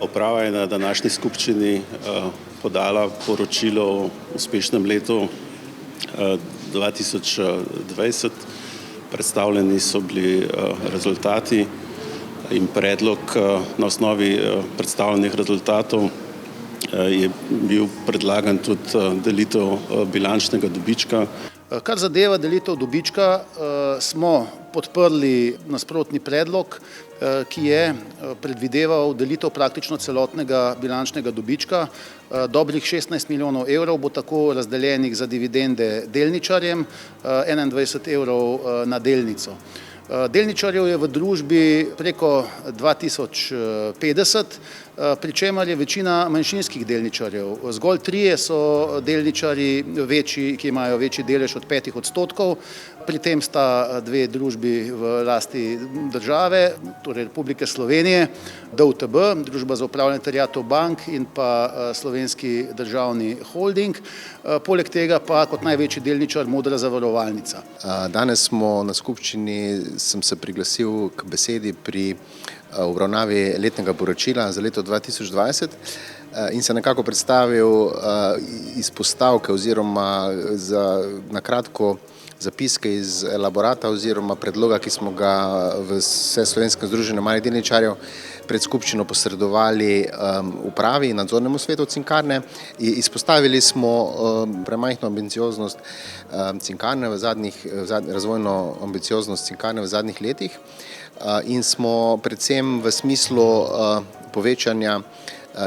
Uprava je na današnji skupščini podala poročilo o uspešnem letu 2020. Predstavljeni so bili rezultati in predlog na osnovi predstavljenih rezultatov je bil predlagan tudi delitev bilančnega dobička. Kar zadeva delitev dobička, smo podprli nasprotni predlog, ki je predvideval delitev praktično celotnega bilančnega dobička. Dobrih 16 milijonov evrov bo tako razdeljenih za dividende delničarjem, 21 evrov na delnico. Delničarjev je v družbi preko 2050, pri čemer je večina manjšinskih delničarjev. Zgolj trije so delničarji večji, ki imajo večji delež od 5%, pri tem sta dve družbi v lasti države, torej Republike Slovenije, DUTB, Družba za upravljanje terjatev bank in pa Slovenski državni holding, poleg tega pa kot največji delničar Modra zavarovalnica. Danes smo na skupščini, sem se priglasil k besedi pri obravnavi letnega poročila za leto 2020 in se nekako predstavil izpostavke oziroma na kratko zapiske iz elaborata oziroma predloga, ki smo ga v Vseslovenskem združenju malih delničarjev pred skupščino posredovali upravi in nadzornemu svetu Cinkarne. Izpostavili smo premajhno ambicioznost Cinkarne razvojno ambicioznost Cinkarne v zadnjih letih in smo predvsem v smislu povečanja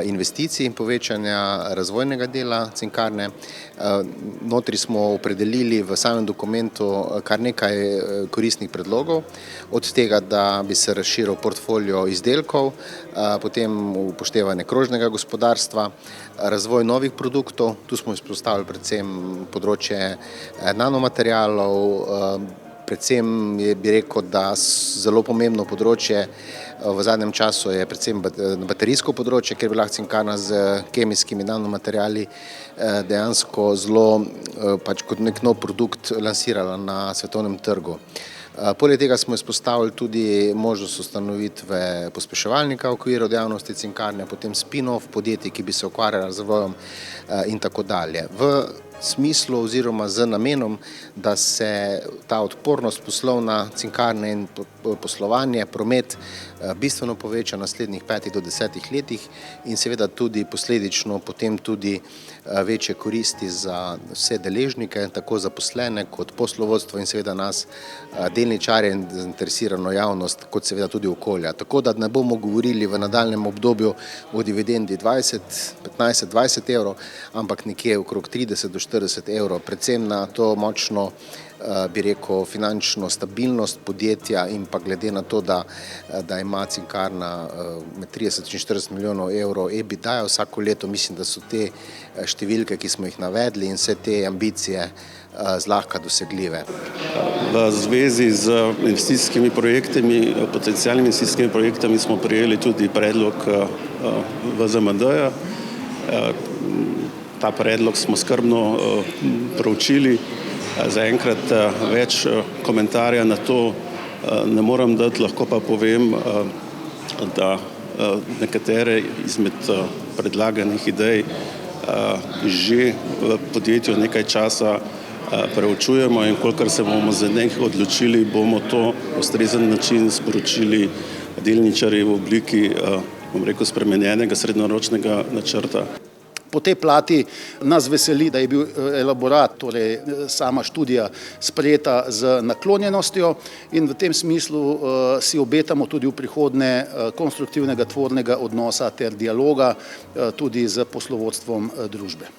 investicij in povečanja razvojnega dela Cinkarne. Notri smo opredelili v samem dokumentu kar nekaj koristnih predlogov, od tega, da bi se razširil portfolio izdelkov, potem upoštevanje krožnega gospodarstva, razvoj novih produktov, tu smo izpostavili predvsem področje nanomaterialov, predvsem bi rekel, da zelo pomembno področje v zadnjem času je predvsem baterijsko področje, kjer bi lahko Cinkarna z kemijskimi nanomateriali dejansko zelo kot nek nov produkt lansirala na svetovnem trgu. Poleg tega smo izpostavili tudi možnost ustanovitve pospeševalnika v okviru dejavnosti Cinkarne, potem spin-off podjetij, ki bi se ukvarjala z razvojem in tako dalje. V smislu oziroma z namenom, da se ta odpornost poslovna Cinkarne in poslovanje, promet bistveno poveča v naslednjih 5 do 10 letih in seveda tudi posledično potem tudi večje koristi za vse deležnike, tako zaposlene kot poslovodstvo in seveda nas delničarje in zainteresirano javnost, kot seveda tudi okolja. Tako da ne bomo govorili v nadaljnjem obdobju o dividendi 15-20 evrov, ampak nekje okrog 30 do 40 evrov, predvsem na to močno, bi rekel, finančno stabilnost podjetja in pa glede na to, da ima Cinkarna med 30 in 40 milijonov evrov EBITDA vsako leto, mislim, da so te številke, ki smo jih navedli in vse te ambicije zlahka dosegljive. V zvezi z investicijskimi projektami, potencialnimi investicijskimi projektami smo prejeli tudi predlog VZMD-ja. Ta predlog smo skrbno proučili. Zaenkrat več komentarja na to ne morem dati, lahko pa povem, da nekatere izmed predlaganih idej že v podjetju nekaj časa preučujemo in kolikor se bomo za nekaj odločili, bomo to ustrezen način sporočili delničarji v obliki, bom rekel, spremenjenega srednjeročnega načrta. Po tej plati nas veseli, da je bil elaborat, torej sama študija sprejeta z naklonjenostjo in v tem smislu si obetamo tudi v prihodnje konstruktivnega tvornega odnosa ter dialoga tudi z poslovodstvom družbe.